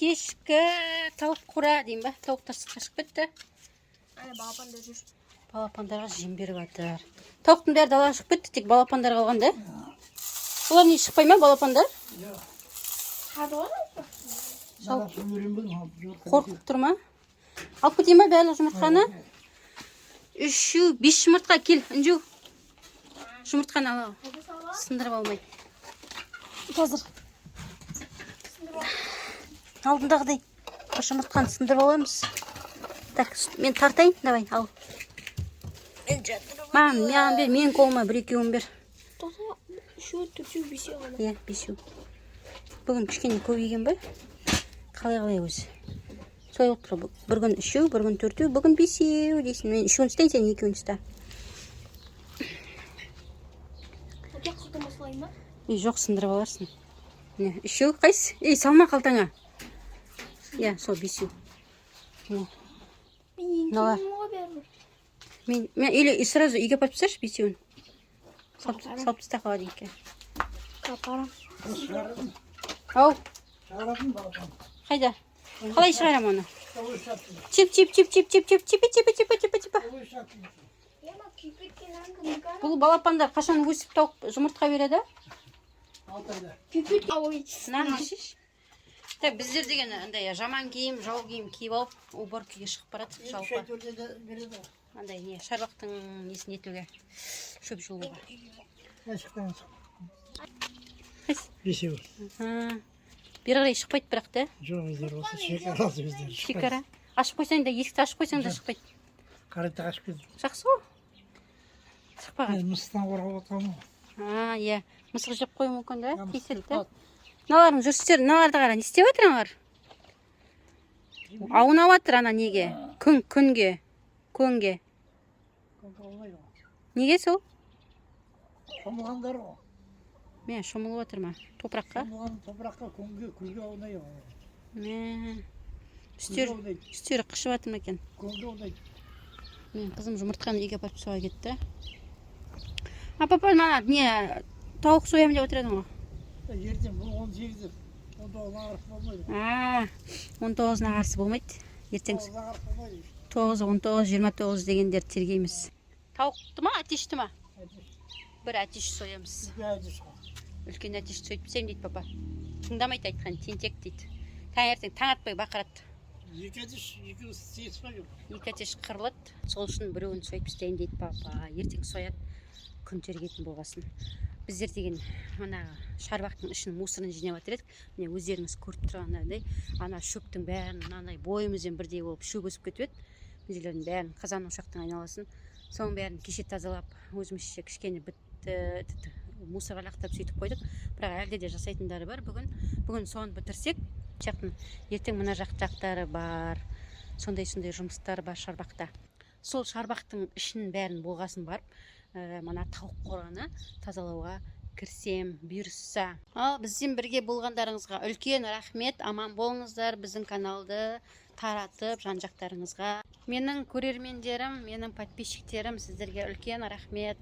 кешкі тауық қура деймін ба? Тауықтар сыртқа шығып кетті. Ана балапандар жүр. Балапандарға жем беріп жатыр. Тауықтың бәрі далаға шығып кетті, тек балапандар қалған да. Олар не шықпай ма, балапандар? Қорқып тұр ма? Алып кетейін ба барлық жұмыртқаны? 3-5 жұмыртқа кел, үнжу. Жұмыртқаны алау. Сындырып алмайды. Қазір. Алдындағыдай. Жұмыртқаны сындырып аламыз. Так, мен тартайын, давай, ал. Маған бер, мен қолыма бір-екеуін бер. Шу, төртеу, бесеу ғана. Иә, бесеу. Бүгін кішкене көбейген ба? Қалай өзі. Солай отыр. Бір күн 3, бір күн 4, бүгін 5 дейсің. Мен 3-ін ұстайын, сен 2-ін ұста. Өте қылтын басылайын ба? Жоқ, сындырып аларсың. 3, қайсы? Салма қалтаңа. Иә, сол 5. Мен или сразу үйге апарып тасташы 5-ін. Салып таста қалады екен. Капарам. Ау. Қайда? Қалай шығарам оны? Чип. Бұл балапандар қашан өсіп тауық жұмыртқа береді? 6 айда. Нан ішіш. Так, біздер деген андай жаман киім, жау киім киіп алып, уборкаға шығып барады жалпы. Андай не, шарбақтың несін етуге, шөп жұлуға. Бесеу. Бері қарай шықпайды бірақ та? Жоқ, өздері осы шекарасы өздері. Шекара. Ашып қойсаң да, есікті ашып қойсаң да шықпайды. Қарайта ашып кетті. Жақсы ғой. Шықпаған. Мысықтан қорғап отырмын ғой. Иә. Мысық жеп қою мүмкін да? Кеселді. Мыналардың жүрістер, мыналарды қара, не істеп жатыр аналар? Аунап жатыр ана неге? Күнге. Неге сол? Шомылғандар ғой. Мен шомылып жатыр ма? Топыраққа? Шомылған топыраққа күнге аунайды ғой. Үстері қышып жатыр ма екен? Күнге аунайды. Мен қызым жұмыртқаны үйге апарып соға кетті. Папа, мана не тауық соямын деп отырдың ғой? Ертең бұл 18-ді. 19-ға қарсы болмайды. 19-на қарсы болмайды. Ертең 19-ға қарсы болмайды. 9, 19, 29 дегендер тергейміз. Тауықты ма, атешті ма? Бір атеш соямыз. Үлкен атеш сойып пісем дейді папа. Тыңдамайды айтқан, тентек дейді. Таңертең таң атпай бақырады. 2 атеш, 2 сейіс па жоқ? 2 атеш қырылады. Сол үшін біреуін сойып пістейін дейді папа. Ертең сояды. Күн тергетін болғасын. Біздер деген ана шарбақтың ішін мусорын жинап жатыр едік. Міне өздеріңіз көріп тұрғандай, ана шөптің бәрін мынандай бойымызбен бірдей болып шөп өсіп кетіп еді. Мына бәрін қазан ошақтың айналасын. Соның бәрін кеше тазалап, өзімізше кішкене мусорға лақтырып сөйтіп қойдық. Бірақ әлде де жасайтындары бар. Бүгін соны бітірсек, ертең мына жақтары бар. Сондай жұмыстар бар шарбақта. Сол шарбақтың ішін бәрін болғасын барып, мана тауық қораны тазалауға кірсем, бұйырса. Ал бізден бірге болғандарыңызға үлкен рахмет. Аман болыңыздар, біздің каналды таратып жан-жақтарыңызға. Менің көрермендерім, менің подписчиктерім, сіздерге үлкен рахмет.